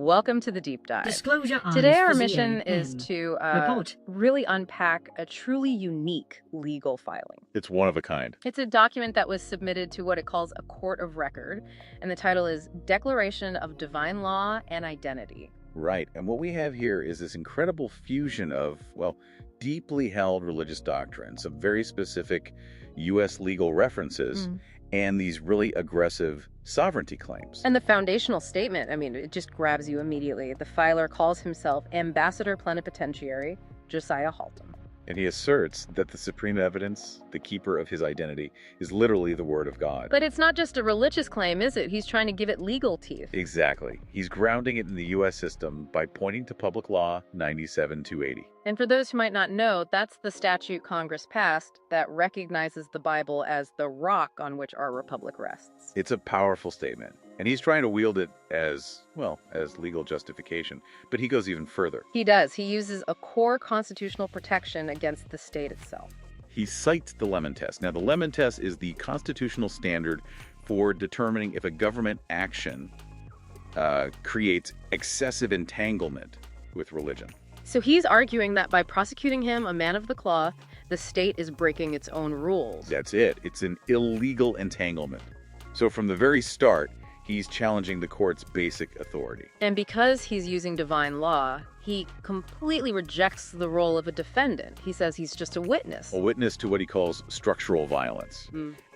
welcome to the deep dive. Disclosure eyes Today our for mission ZAN. is to Report. really unpack a truly unique legal filing. It's one of a kind. It's a document that was submitted to what it calls a court of record, and the title is Declaration of Divine Law and Identity. Right. And what we have here is this incredible fusion of, well, deeply held religious doctrine, some very specific U.S. legal references, and these really aggressive sovereignty claims. And the foundational statement, I mean, it just grabs you immediately. The filer calls himself Ambassador Plenipotentiary Josiah Haltom. And he asserts that the supreme evidence, the keeper of his identity, is literally the word of God. But it's not just a religious claim, is it? He's trying to give it legal teeth. Exactly. He's grounding it in the U.S. system by pointing to Public Law 97-280. And for those who might not know, that's the statute Congress passed that recognizes the Bible as the rock on which our republic rests. It's a powerful statement, and he's trying to wield it as, well, as legal justification. But he goes even further. He does. He uses a core constitutional protection against the state itself. He cites the Lemon Test. Now, the Lemon Test is the constitutional standard for determining if a government action creates excessive entanglement with religion. So he's arguing that by prosecuting him, a man of the cloth, the state is breaking its own rules. That's it. It's an illegal entanglement. So from the very start, he's challenging the court's basic authority. And because he's using divine law, he completely rejects the role of a defendant. He says he's just a witness. A witness to what he calls structural violence.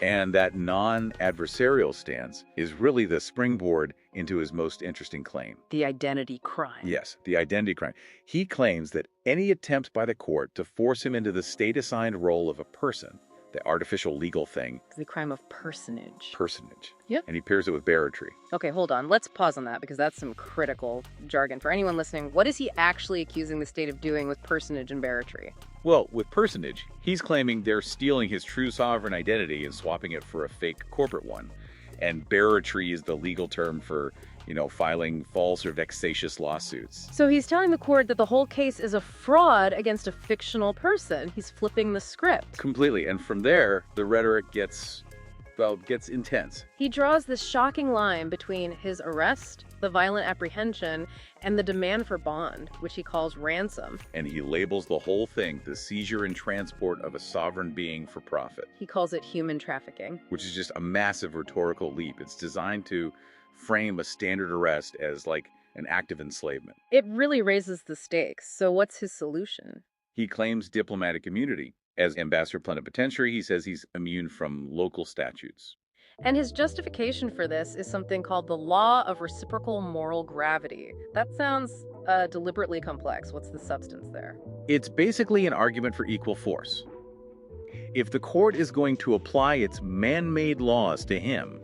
And that non-adversarial stance is really the springboard into his most interesting claim. The identity crime. Yes, the identity crime. He claims that any attempt by the court to force him into the state-assigned role of a person, the artificial legal thing. The crime of personage. Personage. Yep. And he pairs it with barratry. Okay, hold on. Let's pause on that because that's some critical jargon. For anyone listening, what is he actually accusing the state of doing with personage and barratry? Well, with personage, he's claiming they're stealing his true sovereign identity and swapping it for a fake corporate one. And barratry is the legal term for, filing false or vexatious lawsuits. So he's telling the court that the whole case is a fraud against a fictional person. He's flipping the script. Completely. And from there, the rhetoric gets intense. He draws this shocking line between his arrest, the violent apprehension, and the demand for bond, which he calls ransom. And he labels the whole thing the seizure and transport of a sovereign being for profit. He calls it human trafficking. Which is just a massive rhetorical leap. It's designed to frame a standard arrest as like an act of enslavement. It really raises the stakes. So what's his solution? He claims diplomatic immunity. As ambassador plenipotentiary, he says he's immune from local statutes. And his justification for this is something called the law of reciprocal moral gravity. That sounds deliberately complex. What's the substance there? It's basically an argument for equal force. If the court is going to apply its man-made laws to him,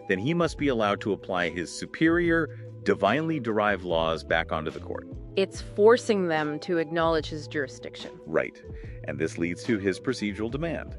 then he must be allowed to apply his superior, divinely derived laws back onto the court. It's forcing them to acknowledge his jurisdiction. Right. And this leads to his procedural demand,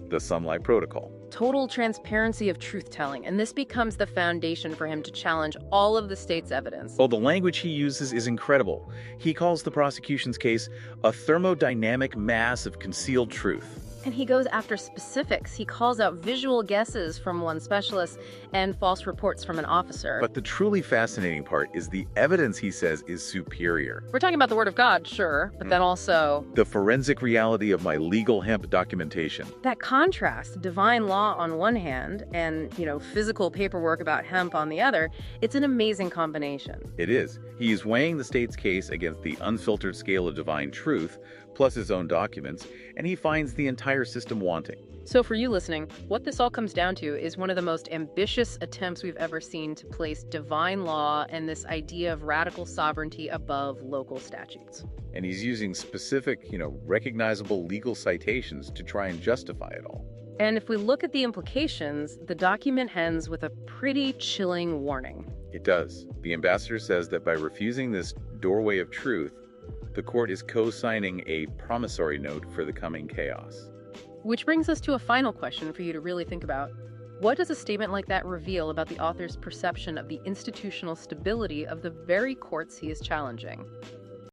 the Sunlight Protocol. Total transparency of truth-telling, and this becomes the foundation for him to challenge all of the state's evidence. Oh, the language he uses is incredible. He calls the prosecution's case a thermodynamic mass of concealed truth. And he goes after specifics. He calls out visual guesses from one specialist and false reports from an officer. But the truly fascinating part is the evidence he says is superior. We're talking about the Word of God, sure, but then also the forensic reality of my legal hemp documentation. That contrast, divine law on one hand and, physical paperwork about hemp on the other, it's an amazing combination. It is. He's weighing the state's case against the unfiltered scale of divine truth, plus his own documents, and he finds the entire system wanting. So for you listening, what this all comes down to is one of the most ambitious attempts we've ever seen to place divine law and this idea of radical sovereignty above local statutes. And he's using specific, recognizable legal citations to try and justify it all. And if we look at the implications, the document ends with a pretty chilling warning. It does. The ambassador says that by refusing this doorway of truth, the court is co-signing a promissory note for the coming chaos. Which brings us to a final question for you to really think about. What does a statement like that reveal about the author's perception of the institutional stability of the very courts he is challenging?